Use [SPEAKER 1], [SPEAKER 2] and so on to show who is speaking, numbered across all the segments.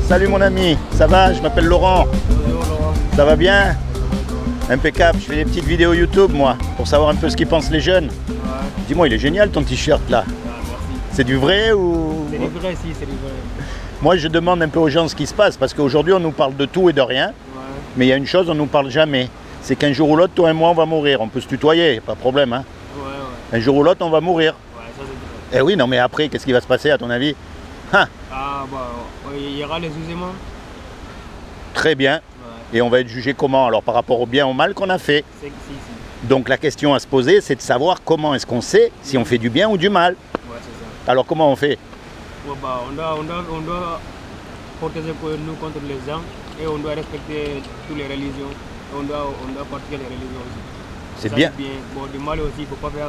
[SPEAKER 1] Salut mon ami, ça va? Je m'appelle Laurent.
[SPEAKER 2] Bonjour Laurent.
[SPEAKER 1] Ça va bien? Impeccable, je fais des petites vidéos YouTube moi, pour savoir un peu ce qu'ils pensent les jeunes.
[SPEAKER 2] Ouais.
[SPEAKER 1] Dis-moi, il est génial ton t-shirt là.
[SPEAKER 2] Ah, merci.
[SPEAKER 1] C'est du vrai ou...
[SPEAKER 2] C'est du vrai, si, c'est du vrai.
[SPEAKER 1] Moi je demande un peu aux gens ce qui se passe, parce qu'aujourd'hui on nous parle de tout et de rien,
[SPEAKER 2] Ouais.
[SPEAKER 1] mais il y a une chose, on nous parle jamais. C'est qu'un jour ou l'autre, toi et moi on va mourir. On peut se tutoyer, pas de problème. Hein.
[SPEAKER 2] Ouais.
[SPEAKER 1] Un jour ou l'autre on va mourir.
[SPEAKER 2] Ouais, ça c'est vrai.
[SPEAKER 1] Eh oui, non mais après, qu'est-ce qui va se passer à ton avis? Hein?
[SPEAKER 2] Ah, bah, il y aura les jugements.
[SPEAKER 1] Très bien.
[SPEAKER 2] Ouais.
[SPEAKER 1] Et on va être jugé comment? Alors par rapport au bien ou au mal qu'on a fait.
[SPEAKER 2] Si.
[SPEAKER 1] Donc la question à se poser, c'est de savoir comment est-ce qu'on sait si on fait du bien ou du mal.
[SPEAKER 2] Ouais, c'est ça.
[SPEAKER 1] Alors comment on fait?
[SPEAKER 2] Ouais, bah, on doit protéger nous contre les gens et on doit respecter toutes les religions. On doit pratiquer les religions aussi.
[SPEAKER 1] C'est
[SPEAKER 2] Ça,
[SPEAKER 1] bien.
[SPEAKER 2] Bon, du mal aussi, il ne faut pas faire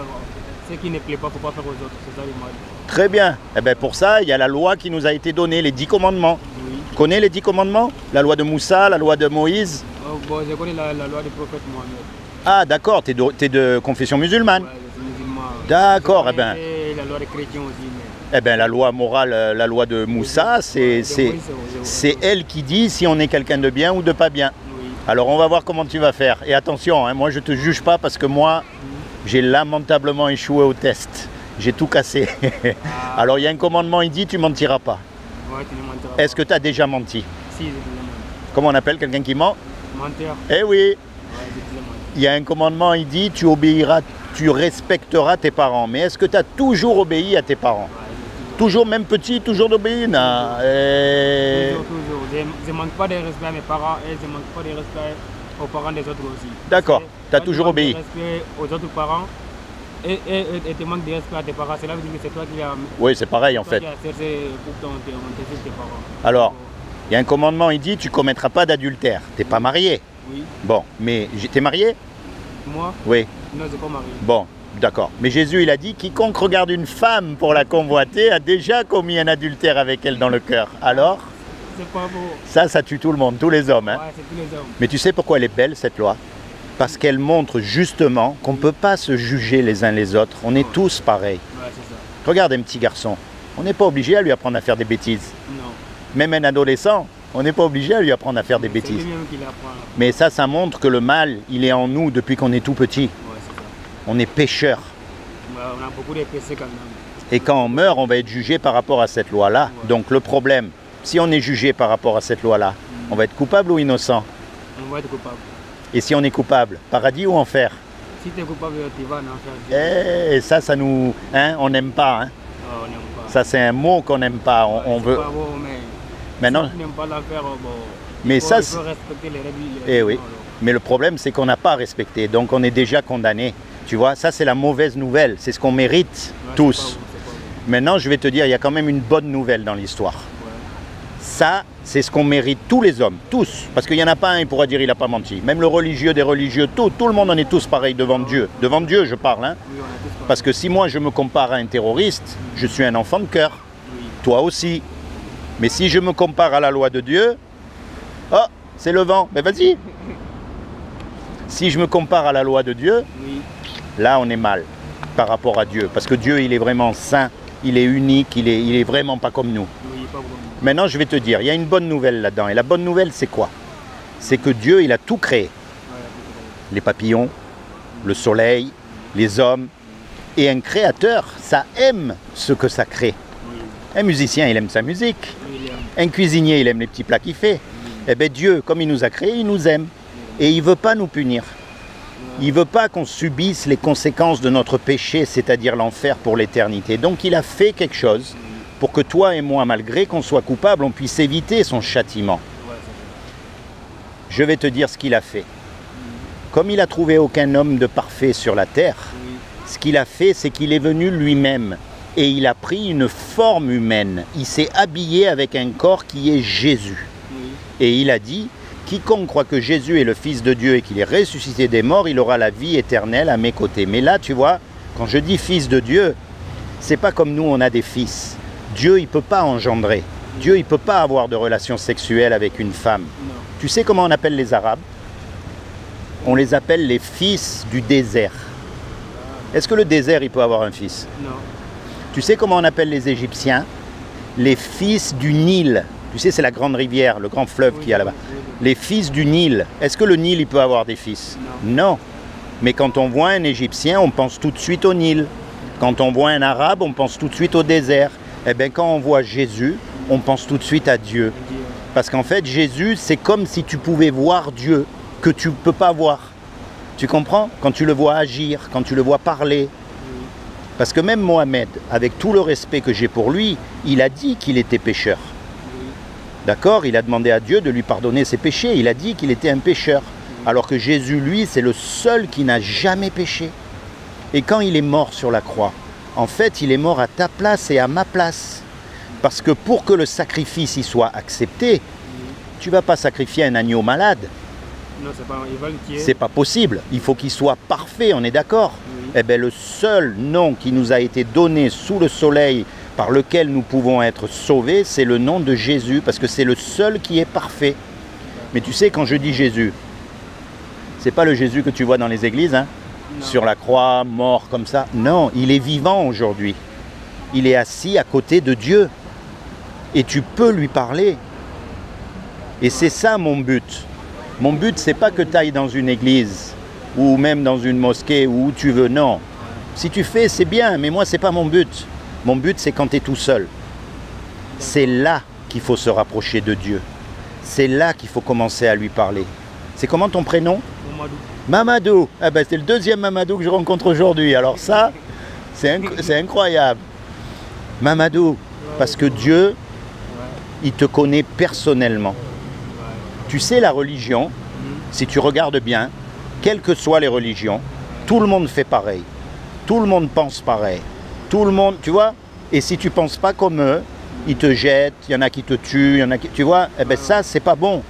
[SPEAKER 2] ce qui ne plaît pas, il ne faut pas faire aux autres. C'est ça le mal.
[SPEAKER 1] Très bien. Eh bien pour ça, il y a la loi qui nous a été donnée, les 10 commandements.
[SPEAKER 2] Oui.
[SPEAKER 1] Tu connais les 10 commandements? La loi de Moussa, la loi de Moïse.
[SPEAKER 2] Bon, je connais la loi du prophète Mohamed.
[SPEAKER 1] Ah d'accord, t'es de confession musulmane.
[SPEAKER 2] Ouais, je suis musulman.
[SPEAKER 1] D'accord,
[SPEAKER 2] Je
[SPEAKER 1] eh ben.
[SPEAKER 2] connais la loi des chrétiens aussi. Mais...
[SPEAKER 1] Eh bien la loi morale, la loi de Moussa, c'est elle qui dit si on est quelqu'un de bien ou de pas bien.
[SPEAKER 2] Oui.
[SPEAKER 1] Alors on va voir comment tu vas faire. Et attention, hein, moi je te juge pas parce que moi, j'ai lamentablement échoué au test. J'ai tout cassé.
[SPEAKER 2] Ah.
[SPEAKER 1] Alors il y a un commandement, il dit tu mentiras pas.
[SPEAKER 2] Ouais, tu ne mentiras
[SPEAKER 1] Est-ce que tu as déjà menti?
[SPEAKER 2] Si, je te le
[SPEAKER 1] Comment on appelle quelqu'un qui ment?
[SPEAKER 2] mentir.
[SPEAKER 1] Eh oui,
[SPEAKER 2] Ouais, je te le menti.
[SPEAKER 1] il y a un commandement, il dit tu obéiras, tu respecteras tes parents. Mais est-ce que tu as toujours obéi à tes parents?
[SPEAKER 2] Ouais,
[SPEAKER 1] Toujours même petit, toujours d'obéir? Non.
[SPEAKER 2] toujours. Je ne manque pas de respect à mes parents et je ne manque pas de respect aux parents des autres aussi.
[SPEAKER 1] D'accord, tu as
[SPEAKER 2] Quand
[SPEAKER 1] toujours
[SPEAKER 2] manques de
[SPEAKER 1] obéi.
[SPEAKER 2] respect aux autres parents et tu manques de respect à tes parents, cela veut dire que c'est toi qui as,
[SPEAKER 1] Oui, c'est pareil en fait.
[SPEAKER 2] qui as cherché pour tes parents.
[SPEAKER 1] Alors, il y a un commandement, il dit tu commettras pas d'adultère. T'es pas marié.
[SPEAKER 2] Oui,
[SPEAKER 1] Bon, mais t'es marié?
[SPEAKER 2] moi,
[SPEAKER 1] Oui.
[SPEAKER 2] non, je ne suis pas marié.
[SPEAKER 1] Bon, d'accord. Mais Jésus, il a dit quiconque regarde une femme pour la convoiter a déjà commis un adultère avec elle dans le cœur. Alors,
[SPEAKER 2] C'est pas beau.
[SPEAKER 1] ça tue tout le monde, tous les hommes. Hein.
[SPEAKER 2] Ouais, c'est tous les hommes.
[SPEAKER 1] Mais tu sais pourquoi elle est belle cette loi? Parce qu'elle montre justement qu'on ne peut pas se juger les uns les autres. On est tous pareils.
[SPEAKER 2] Ouais, c'est ça.
[SPEAKER 1] Regarde un petit garçon. On n'est pas obligé à lui apprendre à faire des bêtises.
[SPEAKER 2] Non.
[SPEAKER 1] Même un adolescent, on n'est pas obligé à lui apprendre à faire des
[SPEAKER 2] C'est
[SPEAKER 1] bêtises.
[SPEAKER 2] lui-même qui l'apprend.
[SPEAKER 1] Mais ça montre que le mal, il est en nous depuis qu'on est tout petit.
[SPEAKER 2] Ouais, c'est ça.
[SPEAKER 1] On est pécheurs.
[SPEAKER 2] Ouais, on a beaucoup de péchés quand même.
[SPEAKER 1] Et quand on meurt, on va être jugé par rapport à cette loi-là.
[SPEAKER 2] Ouais.
[SPEAKER 1] Donc le problème, si on est jugé par rapport à cette loi-là, on va être coupable ou innocent?
[SPEAKER 2] On va être coupable.
[SPEAKER 1] Et si on est coupable, paradis ou enfer?
[SPEAKER 2] Si tu es coupable, tu vas en enfer.
[SPEAKER 1] Et ça nous... Hein, on n'aime pas. Hein.
[SPEAKER 2] On n'aime pas.
[SPEAKER 1] Ça, c'est un mot qu'on n'aime pas. On
[SPEAKER 2] C'est
[SPEAKER 1] veut...
[SPEAKER 2] pas beau, mais
[SPEAKER 1] Maintenant,
[SPEAKER 2] si tu n'aimes pas l'enfer, bon,
[SPEAKER 1] mais
[SPEAKER 2] il
[SPEAKER 1] ça,
[SPEAKER 2] faut respecter les règles.
[SPEAKER 1] eh oui. Mais le problème, c'est qu'on n'a pas respecté. Donc on est déjà condamné. Tu vois, ça, c'est la mauvaise nouvelle. C'est ce qu'on mérite tous. Maintenant, je vais te dire, il y a quand même une bonne nouvelle dans l'histoire. Ça, c'est ce qu'on mérite tous les hommes, tous. Parce qu'il n'y en a pas un qui pourra dire il n'a pas menti. Même le religieux des religieux, tout le monde, on est tous pareils devant Dieu. Devant Dieu, je parle. Hein.
[SPEAKER 2] Oui, on a tous
[SPEAKER 1] Parce que si moi, je me compare à un terroriste, je suis un enfant de cœur.
[SPEAKER 2] Oui.
[SPEAKER 1] Toi aussi. Mais si je me compare à la loi de Dieu, oh, c'est le vent. Ben vas-y. Si je me compare à la loi de Dieu,
[SPEAKER 2] Oui.
[SPEAKER 1] là, on est mal par rapport à Dieu. Parce que Dieu, il est vraiment saint, il est unique, il est vraiment pas comme nous.
[SPEAKER 2] Oui, pas vraiment.
[SPEAKER 1] Maintenant, je vais te dire, il y a une bonne nouvelle là-dedans. Et la bonne nouvelle, c'est quoi? C'est que Dieu, il a tout créé.
[SPEAKER 2] Ouais,
[SPEAKER 1] Les papillons, le soleil, les hommes. Et un créateur, ça aime ce que ça crée.
[SPEAKER 2] oui.
[SPEAKER 1] Un musicien, il aime sa musique.
[SPEAKER 2] Oui, il aime.
[SPEAKER 1] Un cuisinier, il aime les petits plats qu'il fait. Eh bien, Dieu, comme il nous a créés, il nous aime. Et il ne veut pas nous punir. Il ne veut pas qu'on subisse les conséquences de notre péché, c'est-à-dire l'enfer pour l'éternité. Donc il a fait quelque chose pour que toi et moi, malgré qu'on soit coupable, on puisse éviter son châtiment.
[SPEAKER 2] Ouais, c'est ça.
[SPEAKER 1] Je vais te dire ce qu'il a fait. Comme il n'a trouvé aucun homme de parfait sur la terre,
[SPEAKER 2] Oui.
[SPEAKER 1] ce qu'il a fait, c'est qu'il est venu lui-même et il a pris une forme humaine. Il s'est habillé avec un corps qui est Jésus.
[SPEAKER 2] Oui.
[SPEAKER 1] Et il a dit, quiconque croit que Jésus est le Fils de Dieu et qu'il est ressuscité des morts, il aura la vie éternelle à mes côtés. Mais là, tu vois, quand je dis Fils de Dieu, c'est pas comme nous, on a des fils. Dieu, il ne peut pas engendrer. Dieu, il ne peut pas avoir de relation sexuelle avec une femme.
[SPEAKER 2] Non.
[SPEAKER 1] Tu sais comment on appelle les Arabes? On les appelle les fils du désert. Est-ce que le désert, il peut avoir un fils?
[SPEAKER 2] Non.
[SPEAKER 1] Tu sais comment on appelle les Égyptiens? Les fils du Nil. Tu sais, c'est la grande rivière, le grand fleuve qu'il y a là-bas.
[SPEAKER 2] Oui.
[SPEAKER 1] Les fils du Nil. Est-ce que le Nil, il peut avoir des fils? Non. Mais quand on voit un Égyptien, on pense tout de suite au Nil. Quand on voit un Arabe, on pense tout de suite au désert. Eh bien, quand on voit Jésus, on pense tout de suite à Dieu. Parce qu'en fait, Jésus, c'est comme si tu pouvais voir Dieu, que tu ne peux pas voir. Tu comprends? Quand tu le vois agir, quand tu le vois parler. Parce que même Mohamed, avec tout le respect que j'ai pour lui, il a dit qu'il était pécheur. D'accord? Il a demandé à Dieu de lui pardonner ses péchés. Il a dit qu'il était un pécheur. Alors que Jésus, lui, c'est le seul qui n'a jamais péché. Et quand il est mort sur la croix, en fait, il est mort à ta place et à ma place. Parce que pour que le sacrifice y soit accepté, tu ne vas pas sacrifier un agneau malade.
[SPEAKER 2] Non,
[SPEAKER 1] c'est pas possible. Il faut qu'il soit parfait, on est d'accord? Eh bien, le seul nom qui nous a été donné sous le soleil par lequel nous pouvons être sauvés, c'est le nom de Jésus, parce que c'est le seul qui est parfait. Mais tu sais, quand je dis Jésus, c'est pas le Jésus que tu vois dans les églises, hein, sur la croix, mort comme ça. Non, il est vivant aujourd'hui. Il est assis à côté de Dieu. Et tu peux lui parler. Et c'est ça mon but. Mon but, c'est pas que tu ailles dans une église, ou même dans une mosquée, ou où tu veux, non. Si tu fais, c'est bien, mais moi, c'est pas mon but. Mon but, c'est quand tu es tout seul. C'est là qu'il faut se rapprocher de Dieu. C'est là qu'il faut commencer à lui parler. C'est comment ton prénom?
[SPEAKER 2] Mamadou.
[SPEAKER 1] Mamadou. Ah ben, c'est le deuxième Mamadou que je rencontre aujourd'hui. Alors ça, c'est incroyable. Mamadou, parce que Dieu, il te connaît personnellement. Tu sais, la religion, si tu regardes bien, quelles que soient les religions, tout le monde fait pareil. Tout le monde pense pareil. Tout le monde, tu vois? Et si tu ne penses pas comme eux, ils te jettent, il y en a qui te tuent, il y en a qui... Tu vois? Eh bien ça, c'est pas bon.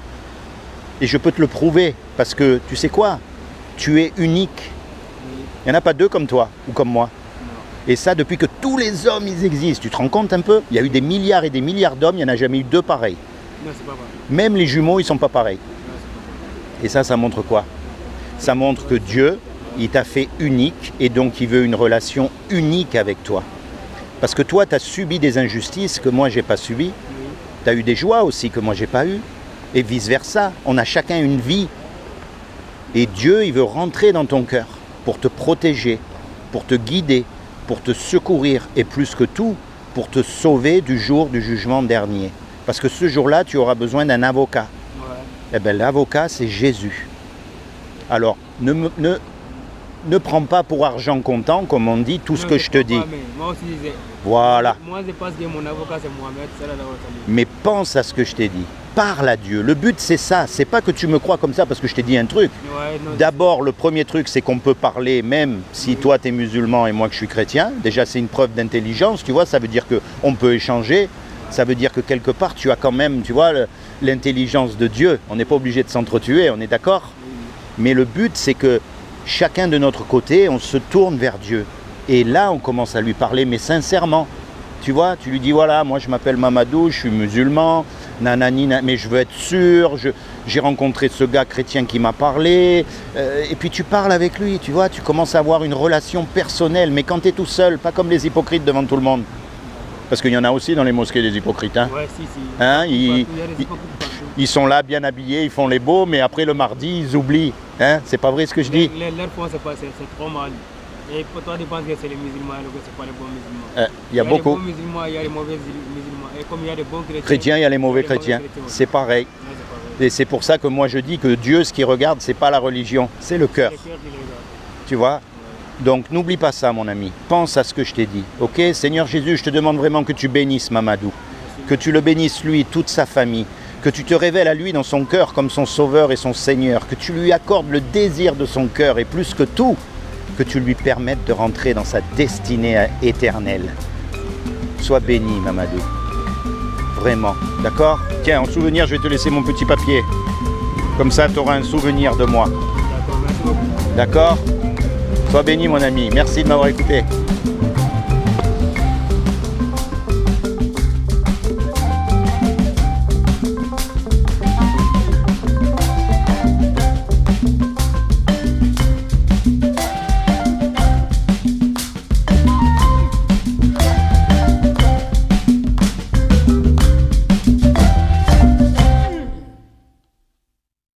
[SPEAKER 1] Et je peux te le prouver, parce que, tu sais quoi? Tu es unique. Il n'y en a pas deux comme toi, ou comme moi. Et ça, depuis que tous les hommes, ils existent. Tu te rends compte un peu? Il y a eu des milliards et des milliards d'hommes, il n'y en a jamais eu deux pareils.
[SPEAKER 2] Non, c'est pas pareil.
[SPEAKER 1] Même les jumeaux, ils ne sont pas pareils. Et ça montre quoi? Ça montre que Dieu, il t'a fait unique et donc il veut une relation unique avec toi. Parce que toi, tu as subi des injustices que moi, je n'ai pas subies. Tu as eu des joies aussi que moi, je n'ai pas eues. Et vice-versa. On a chacun une vie. Et Dieu, il veut rentrer dans ton cœur pour te protéger, pour te guider, pour te secourir et plus que tout, pour te sauver du jour du jugement dernier. Parce que ce jour-là, tu auras besoin d'un avocat. Eh bien, l'avocat, c'est Jésus. Alors, ne prends pas pour argent comptant, comme on dit, tout ce que je te dis.
[SPEAKER 2] Moi aussi,
[SPEAKER 1] voilà.
[SPEAKER 2] Moi, je pense que mon avocat, c'est Mohamed.
[SPEAKER 1] Mais pense à ce que je t'ai dit. Parle à Dieu. Le but, c'est ça. C'est pas que tu me crois comme ça parce que je t'ai dit un truc. D'abord, le premier truc, c'est qu'on peut parler, même si toi, tu es musulman et moi, que je suis chrétien. Déjà, c'est une preuve d'intelligence, tu vois. Ça veut dire qu'on peut échanger. Ça veut dire que quelque part, tu as quand même, tu vois, l'intelligence de Dieu. On n'est pas obligé de s'entretuer, on est d'accord? Mais le but, c'est que chacun de notre côté, on se tourne vers Dieu. Et là, on commence à lui parler, mais sincèrement. Tu vois, tu lui dis, voilà, moi je m'appelle Mamadou, je suis musulman, nanani, mais je veux être sûr, j'ai rencontré ce gars chrétien qui m'a parlé. Et puis tu parles avec lui, tu vois, tu commences à avoir une relation personnelle, mais quand tu es tout seul, pas comme les hypocrites devant tout le monde. Parce qu'il y en a aussi dans les mosquées des hypocrites. Hein.
[SPEAKER 2] Ouais, si.
[SPEAKER 1] Hein, ils sont là bien habillés, ils font les beaux, mais après le mardi, ils oublient. Hein, c'est pas vrai ce que je dis?
[SPEAKER 2] Leur point, c'est trop mal. Et pour toi, tu penses que c'est les musulmans, alors que ce n'est pas les bons musulmans.
[SPEAKER 1] Il y a beaucoup.
[SPEAKER 2] Les bons musulmans, il y a les mauvais musulmans. Et comme il y a des bons
[SPEAKER 1] chrétiens, il y a les mauvais chrétiens. C'est pareil. Et c'est pour ça que moi je dis que Dieu, ce qu'il regarde, c'est pas la religion, c'est le cœur. Tu vois? Donc n'oublie pas ça, mon ami. Pense à ce que je t'ai dit. Ok? Seigneur Jésus, je te demande vraiment que tu bénisses Mamadou. Que tu le bénisses lui, toute sa famille. Que tu te révèles à lui dans son cœur comme son sauveur et son Seigneur. Que tu lui accordes le désir de son cœur et plus que tout, que tu lui permettes de rentrer dans sa destinée éternelle. Sois béni, Mamadou. Vraiment. D'accord? Tiens, en souvenir, je vais te laisser mon petit papier. Comme ça, tu auras un souvenir de moi.
[SPEAKER 2] D'accord, merci beaucoup.
[SPEAKER 1] D'accord? Sois béni, mon ami. Merci de m'avoir écouté.